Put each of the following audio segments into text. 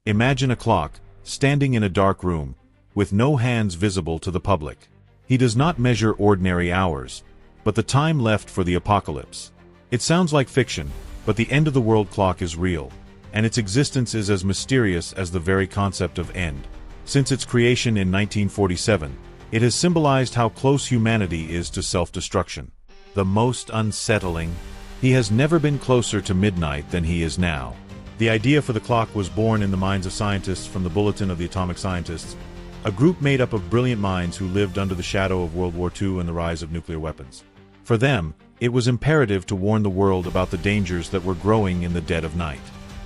Imagine a clock, standing in a dark room, with no hands visible to the public. He does not measure ordinary hours, but the time left for the apocalypse. It sounds like fiction, but the end-of-the-world clock is real, and its existence is as mysterious as the very concept of end. Since its creation in 1947, it has symbolized how close humanity is to self-destruction. The most unsettling, he has never been closer to midnight than he is now. The idea for the clock was born in the minds of scientists from the Bulletin of the Atomic Scientists, a group made up of brilliant minds who lived under the shadow of World War II and the rise of nuclear weapons. For them, it was imperative to warn the world about the dangers that were growing in the dead of night.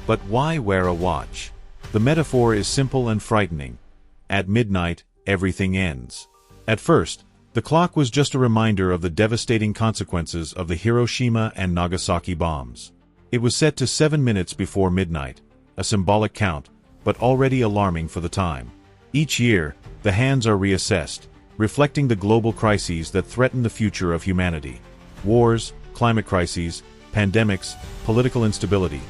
But why wear a watch? The metaphor is simple and frightening. At midnight, everything ends. At first, the clock was just a reminder of the devastating consequences of the Hiroshima and Nagasaki bombs. It was set to 7 minutes before midnight, a symbolic count, but already alarming for the time. Each year, the hands are reassessed, reflecting the global crises that threaten the future of humanity. Wars, climate crises, pandemics, political instability.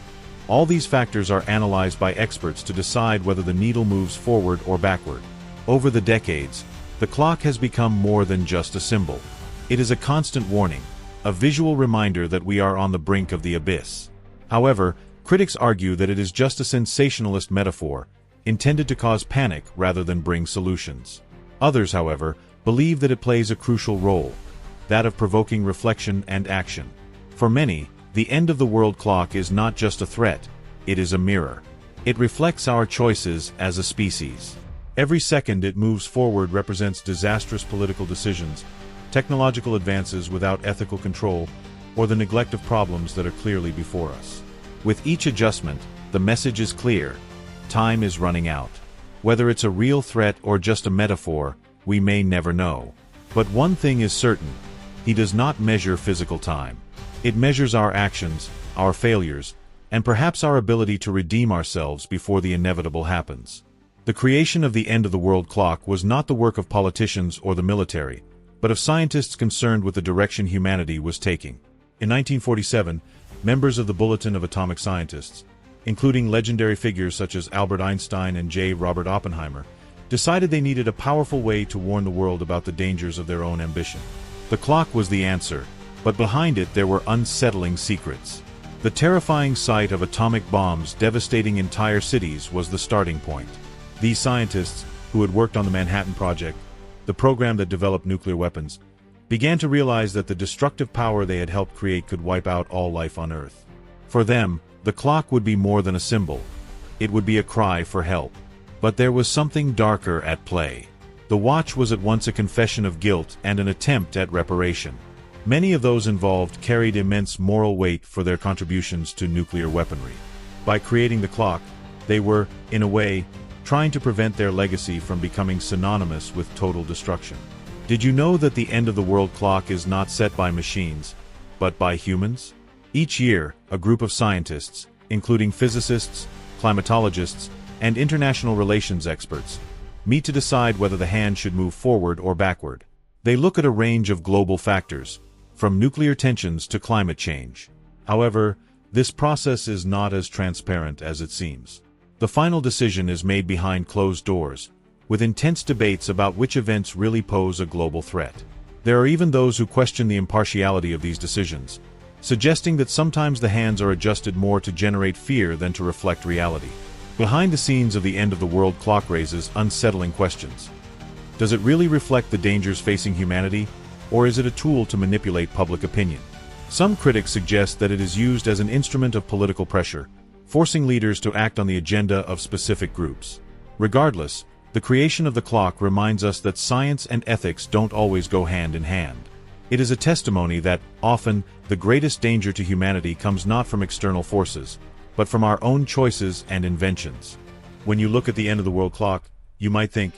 All these factors are analyzed by experts to decide whether the needle moves forward or backward. Over the decades, the clock has become more than just a symbol. It is a constant warning, a visual reminder that we are on the brink of the abyss. However, critics argue that it is just a sensationalist metaphor, intended to cause panic rather than bring solutions. Others, however, believe that it plays a crucial role, that of provoking reflection and action. For many, the end-of-the-world clock is not just a threat, it is a mirror. It reflects our choices as a species. Every second it moves forward represents disastrous political decisions, technological advances without ethical control, or the neglect of problems that are clearly before us. With each adjustment, the message is clear: time is running out. Whether it's a real threat or just a metaphor, we may never know. But one thing is certain: he does not measure physical time. It measures our actions, our failures, and perhaps our ability to redeem ourselves before the inevitable happens. The creation of the end-of-the-world clock was not the work of politicians or the military, but of scientists concerned with the direction humanity was taking. In 1947, members of the Bulletin of Atomic Scientists, including legendary figures such as Albert Einstein and J. Robert Oppenheimer, decided they needed a powerful way to warn the world about the dangers of their own ambition. The clock was the answer, but behind it there were unsettling secrets. The terrifying sight of atomic bombs devastating entire cities was the starting point. These scientists, who had worked on the Manhattan Project, the program that developed nuclear weapons, began to realize that the destructive power they had helped create could wipe out all life on Earth. For them, the clock would be more than a symbol. It would be a cry for help. But there was something darker at play. The watch was at once a confession of guilt and an attempt at reparation. Many of those involved carried immense moral weight for their contributions to nuclear weaponry. By creating the clock, they were, in a way, trying to prevent their legacy from becoming synonymous with total destruction. Did you know that the end-of-the-world clock is not set by machines, but by humans? Each year, a group of scientists, including physicists, climatologists, and international relations experts, meet to decide whether the hand should move forward or backward. They look at a range of global factors, from nuclear tensions to climate change. However, this process is not as transparent as it seems. The final decision is made behind closed doors, with intense debates about which events really pose a global threat. There are even those who question the impartiality of these decisions, suggesting that sometimes the hands are adjusted more to generate fear than to reflect reality. Behind the scenes of the end-of-the-world clock raises unsettling questions. Does it really reflect the dangers facing humanity, or is it a tool to manipulate public opinion? Some critics suggest that it is used as an instrument of political pressure, forcing leaders to act on the agenda of specific groups. Regardless, the creation of the clock reminds us that science and ethics don't always go hand in hand. It is a testimony that, often, the greatest danger to humanity comes not from external forces, but from our own choices and inventions. When you look at the end-of-the-world clock, you might think,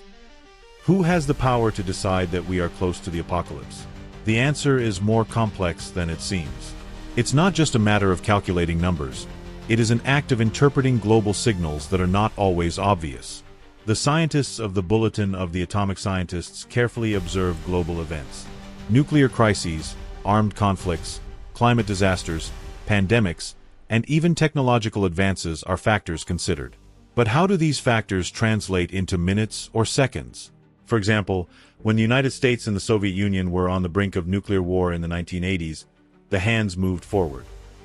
who has the power to decide that we are close to the apocalypse? The answer is more complex than it seems. It's not just a matter of calculating numbers. It is an act of interpreting global signals that are not always obvious. The scientists of the Bulletin of the Atomic Scientists carefully observe global events. Nuclear crises, armed conflicts, climate disasters, pandemics, and even technological advances are factors considered. But how do these factors translate into minutes or seconds? For example, when the United States and the Soviet Union were on the brink of nuclear war in the 1980s, the hands moved forward.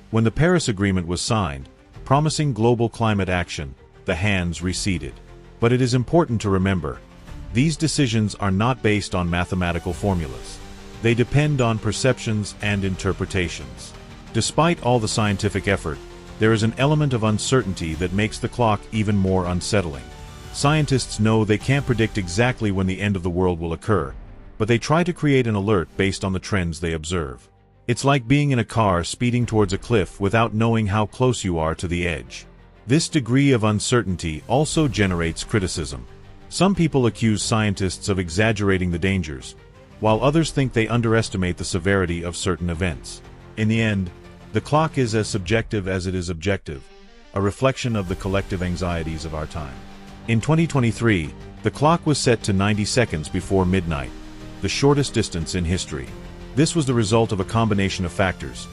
When the Paris Agreement was signed, promising global climate action, the hands receded. But it is important to remember, these decisions are not based on mathematical formulas. They depend on perceptions and interpretations. Despite all the scientific effort, there is an element of uncertainty that makes the clock even more unsettling. Scientists know they can't predict exactly when the end of the world will occur, but they try to create an alert based on the trends they observe. It's like being in a car speeding towards a cliff without knowing how close you are to the edge. This degree of uncertainty also generates criticism. Some people accuse scientists of exaggerating the dangers, while others think they underestimate the severity of certain events. In the end, the clock is as subjective as it is objective, a reflection of the collective anxieties of our time. In 2023, the clock was set to 90 seconds before midnight, the shortest distance in history. This was the result of a combination of factors: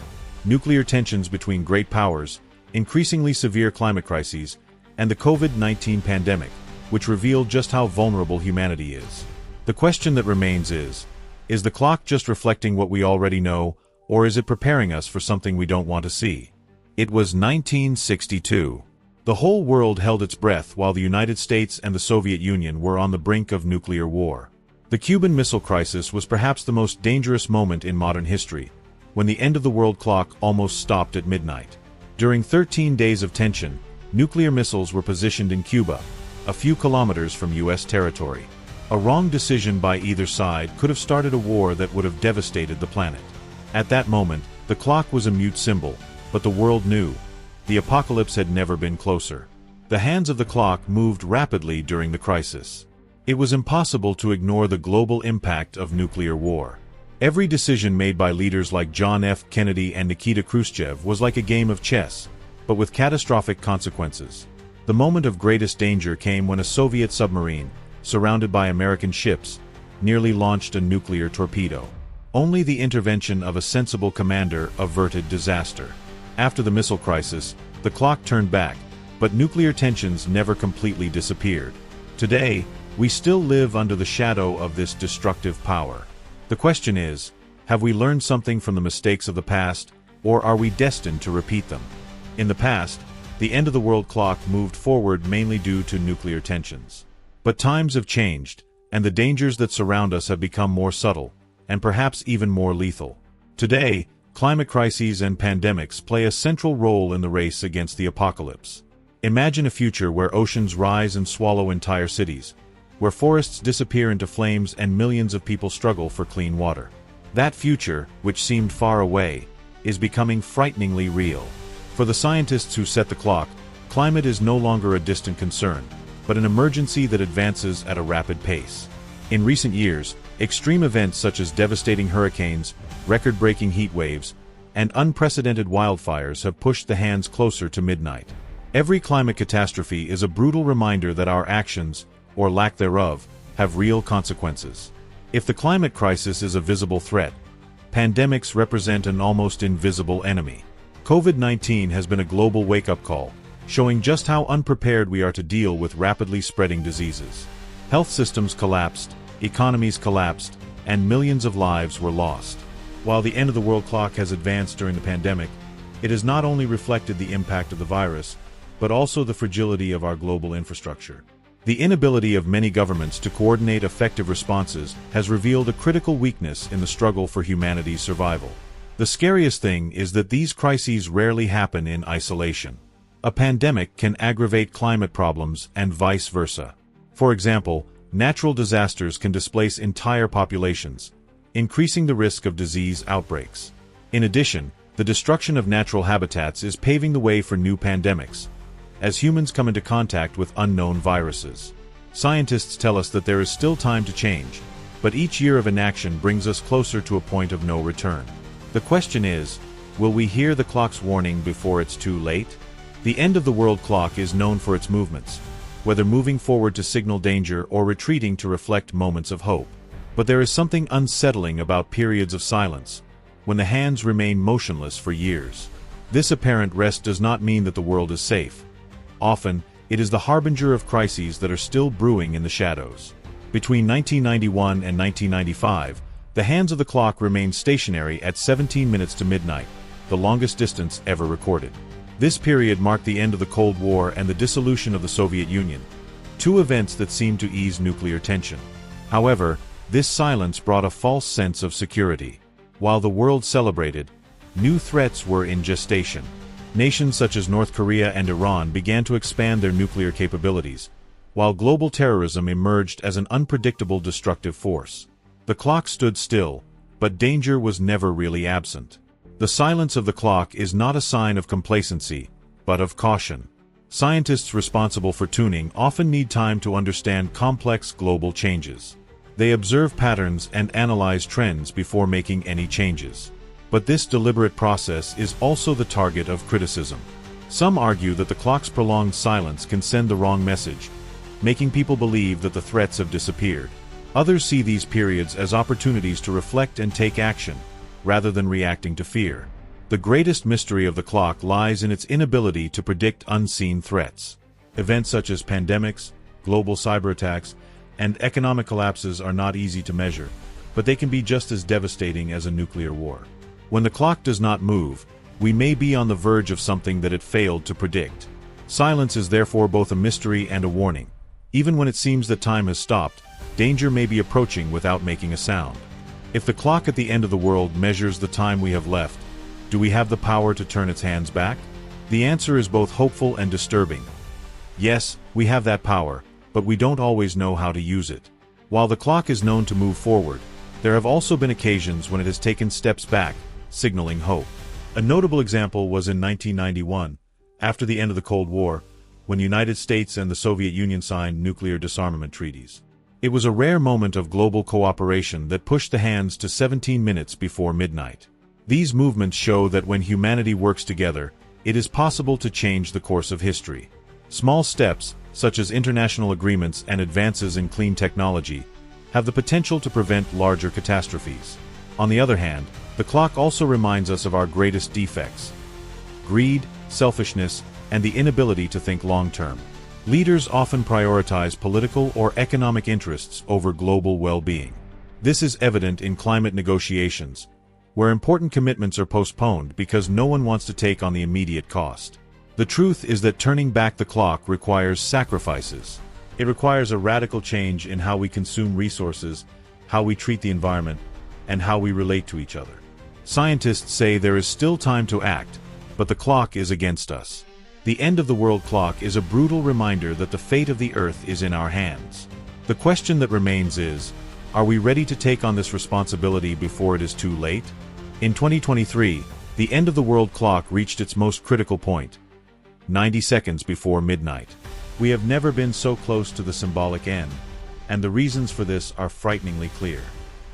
nuclear tensions between great powers, increasingly severe climate crises, and the COVID-19 pandemic, which revealed just how vulnerable humanity is. The question that remains is the clock just reflecting what we already know, or is it preparing us for something we don't want to see? It was 1962. The whole world held its breath while the United States and the Soviet Union were on the brink of nuclear war. The Cuban Missile Crisis was perhaps the most dangerous moment in modern history, when the end-of-the-world clock almost stopped at midnight. During 13 days of tension, nuclear missiles were positioned in Cuba, a few kilometers from U.S. territory. A wrong decision by either side could have started a war that would have devastated the planet. At that moment, the clock was a mute symbol, but the world knew. The apocalypse had never been closer. The hands of the clock moved rapidly during the crisis. It was impossible to ignore the global impact of nuclear war. Every decision made by leaders like John F. Kennedy and Nikita Khrushchev was like a game of chess, but with catastrophic consequences. The moment of greatest danger came when a Soviet submarine, surrounded by American ships, nearly launched a nuclear torpedo. Only the intervention of a sensible commander averted disaster. After the missile crisis, the clock turned back, but nuclear tensions never completely disappeared. Today, we still live under the shadow of this destructive power. The question is, have we learned something from the mistakes of the past, or are we destined to repeat them? In the past, the end-of-the-world clock moved forward mainly due to nuclear tensions. But times have changed, and the dangers that surround us have become more subtle, and perhaps even more lethal. Today, climate crises and pandemics play a central role in the race against the apocalypse. Imagine a future where oceans rise and swallow entire cities, where forests disappear into flames and millions of people struggle for clean water. That future, which seemed far away, is becoming frighteningly real. For the scientists who set the clock, climate is no longer a distant concern, but an emergency that advances at a rapid pace. In recent years, extreme events such as devastating hurricanes, record-breaking heat waves, and unprecedented wildfires have pushed the hands closer to midnight. Every climate catastrophe is a brutal reminder that our actions, or lack thereof, have real consequences. If the climate crisis is a visible threat, pandemics represent an almost invisible enemy. COVID-19 has been a global wake-up call, showing just how unprepared we are to deal with rapidly spreading diseases. Health systems collapsed, economies collapsed, and millions of lives were lost. While the end-of-the-world clock has advanced during the pandemic, it has not only reflected the impact of the virus, but also the fragility of our global infrastructure. The inability of many governments to coordinate effective responses has revealed a critical weakness in the struggle for humanity's survival. The scariest thing is that these crises rarely happen in isolation. A pandemic can aggravate climate problems and vice versa. For example, natural disasters can displace entire populations, increasing the risk of disease outbreaks. In addition, the destruction of natural habitats is paving the way for new pandemics, as humans come into contact with unknown viruses. Scientists tell us that there is still time to change, but each year of inaction brings us closer to a point of no return. The question is, will we hear the clock's warning before it's too late? The end-of-the-world clock is known for its movements, whether moving forward to signal danger or retreating to reflect moments of hope. But there is something unsettling about periods of silence, when the hands remain motionless for years. This apparent rest does not mean that the world is safe. Often, It is the harbinger of crises that are still brewing in the shadows. Between 1991 and 1995, the hands of the clock remained stationary at 17 minutes to midnight, the longest distance ever recorded. This period marked the end of the Cold War and the dissolution of the Soviet Union, two events that seemed to ease nuclear tension. However, this silence brought a false sense of security. While the world celebrated, new threats were in gestation. Nations such as North Korea and Iran began to expand their nuclear capabilities, while global terrorism emerged as an unpredictable destructive force. The clock stood still, but danger was never really absent. The silence of the clock is not a sign of complacency, but of caution. Scientists responsible for tuning often need time to understand complex global changes. They observe patterns and analyze trends before making any changes. But this deliberate process is also the target of criticism. Some argue that the clock's prolonged silence can send the wrong message, making people believe that the threats have disappeared. Others see these periods as opportunities to reflect and take action, rather than reacting to fear. The greatest mystery of the clock lies in its inability to predict unseen threats. Events such as pandemics, global cyberattacks, and economic collapses are not easy to measure, but they can be just as devastating as a nuclear war. When the clock does not move, we may be on the verge of something that it failed to predict. Silence is therefore both a mystery and a warning. Even when it seems that time has stopped, danger may be approaching without making a sound. If the clock at the end of the world measures the time we have left, do we have the power to turn its hands back? The answer is both hopeful and disturbing. Yes, we have that power, but we don't always know how to use it. While the clock is known to move forward, there have also been occasions when it has taken steps back, signaling hope. A notable example was in 1991, after the end of the Cold War, when the United States and the Soviet Union signed nuclear disarmament treaties. It was a rare moment of global cooperation that pushed the hands to 17 minutes before midnight. These movements show that when humanity works together, it is possible to change the course of history. Small steps, such as international agreements and advances in clean technology, have the potential to prevent larger catastrophes. On the other hand, the clock also reminds us of our greatest defects: greed, selfishness, and the inability to think long-term. Leaders often prioritize political or economic interests over global well-being. This is evident in climate negotiations, where important commitments are postponed because no one wants to take on the immediate cost. The truth is that turning back the clock requires sacrifices. It requires a radical change in how we consume resources, how we treat the environment, and how we relate to each other. Scientists say there is still time to act, but the clock is against us. The end of the world clock is a brutal reminder that the fate of the Earth is in our hands. The question that remains is, are we ready to take on this responsibility before it is too late? In 2023, the end of the world clock reached its most critical point, 90 seconds before midnight. We have never been so close to the symbolic end, and the reasons for this are frighteningly clear.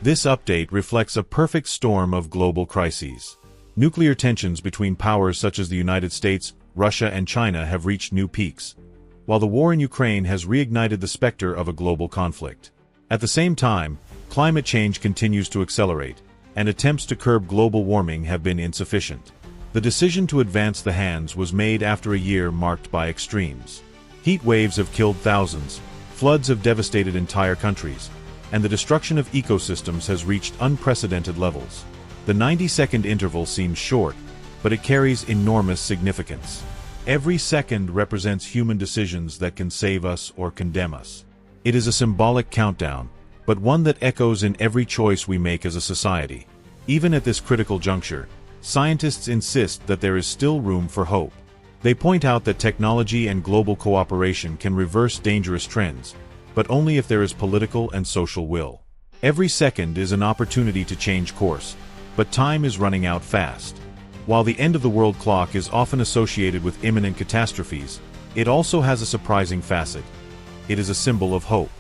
This update reflects a perfect storm of global crises. Nuclear tensions between powers such as the United States, Russia, and China have reached new peaks, while the war in Ukraine has reignited the specter of a global conflict. At the same time, climate change continues to accelerate, and attempts to curb global warming have been insufficient. The decision to advance the hands was made after a year marked by extremes. Heat waves have killed thousands, floods have devastated entire countries, and the destruction of ecosystems has reached unprecedented levels. The 90-second interval seems short, but it carries enormous significance. Every second represents human decisions that can save us or condemn us. It is a symbolic countdown, but one that echoes in every choice we make as a society. Even at this critical juncture, scientists insist that there is still room for hope. They point out that technology and global cooperation can reverse dangerous trends, but only if there is political and social will. Every second is an opportunity to change course, but time is running out fast. While the end of the world clock is often associated with imminent catastrophes, it also has a surprising facet. It is a symbol of hope.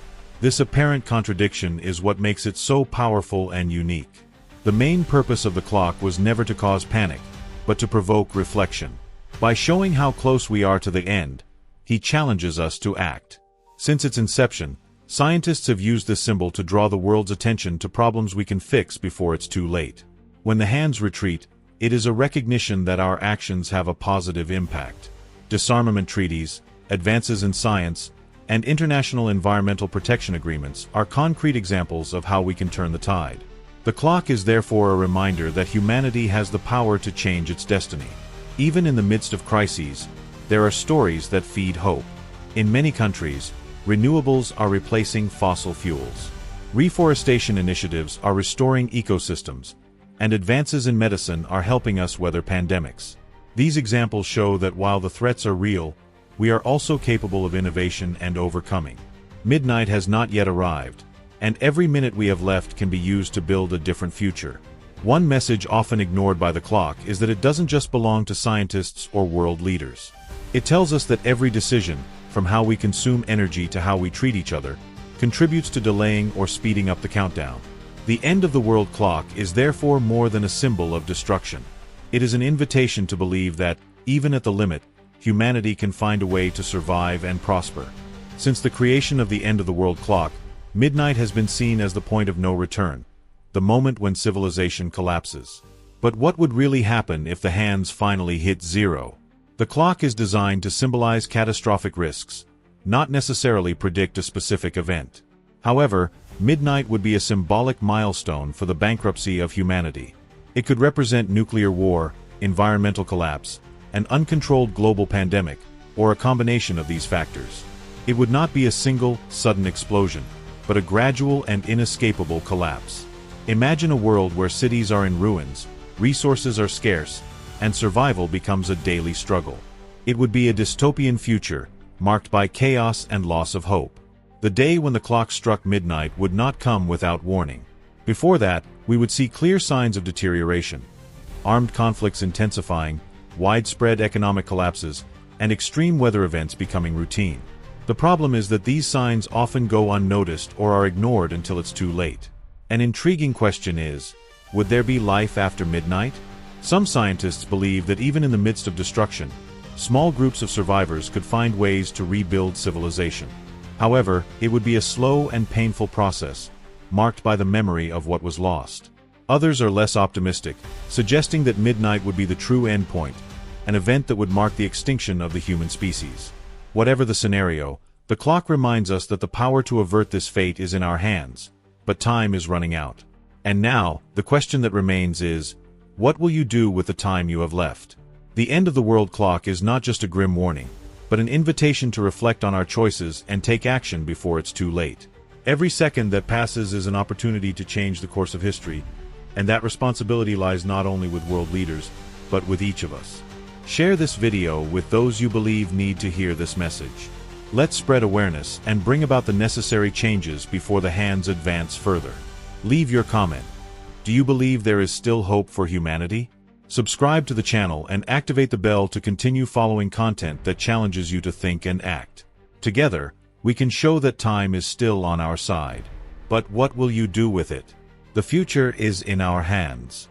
This apparent contradiction is what makes it so powerful and unique. The main purpose of the clock was never to cause panic, but to provoke reflection. By showing how close we are to the end, he challenges us to act. Since its inception, scientists have used this symbol to draw the world's attention to problems we can fix before it's too late. When the hands retreat, it is a recognition that our actions have a positive impact. Disarmament treaties, advances in science, and international environmental protection agreements are concrete examples of how we can turn the tide. The clock is therefore a reminder that humanity has the power to change its destiny. Even in the midst of crises, there are stories that feed hope. In many countries, renewables are replacing fossil fuels. Reforestation initiatives are restoring ecosystems, and advances in medicine are helping us weather pandemics. These examples show that while the threats are real, we are also capable of innovation and overcoming. Midnight has not yet arrived, and every minute we have left can be used to build a different future. One message often ignored by the clock is that it doesn't just belong to scientists or world leaders. It tells us that every decision, from how we consume energy to how we treat each other, contributes to delaying or speeding up the countdown. The end of the world clock is therefore more than a symbol of destruction. It is an invitation to believe that, even at the limit, humanity can find a way to survive and prosper. Since the creation of the end of the world clock, midnight has been seen as the point of no return, the moment when civilization collapses. But what would really happen if the hands finally hit zero? The clock is designed to symbolize catastrophic risks, not necessarily predict a specific event. However, midnight would be a symbolic milestone for the bankruptcy of humanity. It could represent nuclear war, environmental collapse, an uncontrolled global pandemic, or a combination of these factors. It would not be a single, sudden explosion, but a gradual and inescapable collapse. Imagine a world where cities are in ruins, resources are scarce, and survival becomes a daily struggle. It would be a dystopian future, marked by chaos and loss of hope. The day when the clock struck midnight would not come without warning. Before that, we would see clear signs of deterioration, armed conflicts intensifying, widespread economic collapses, and extreme weather events becoming routine. The problem is that these signs often go unnoticed or are ignored until it's too late. An intriguing question is, would there be life after midnight? Some scientists believe that even in the midst of destruction, small groups of survivors could find ways to rebuild civilization. However, it would be a slow and painful process, marked by the memory of what was lost. Others are less optimistic, suggesting that midnight would be the true endpoint, an event that would mark the extinction of the human species. Whatever the scenario, the clock reminds us that the power to avert this fate is in our hands, but time is running out. And now, the question that remains is, what will you do with the time you have left? The end of the world clock is not just a grim warning, but an invitation to reflect on our choices and take action before it's too late. Every second that passes is an opportunity to change the course of history, and that responsibility lies not only with world leaders, but with each of us. Share this video with those you believe need to hear this message. Let's spread awareness and bring about the necessary changes before the hands advance further. Leave your comment. Do you believe there is still hope for humanity? Subscribe to the channel and activate the bell to continue following content that challenges you to think and act. Together, we can show that time is still on our side. But what will you do with it? The future is in our hands.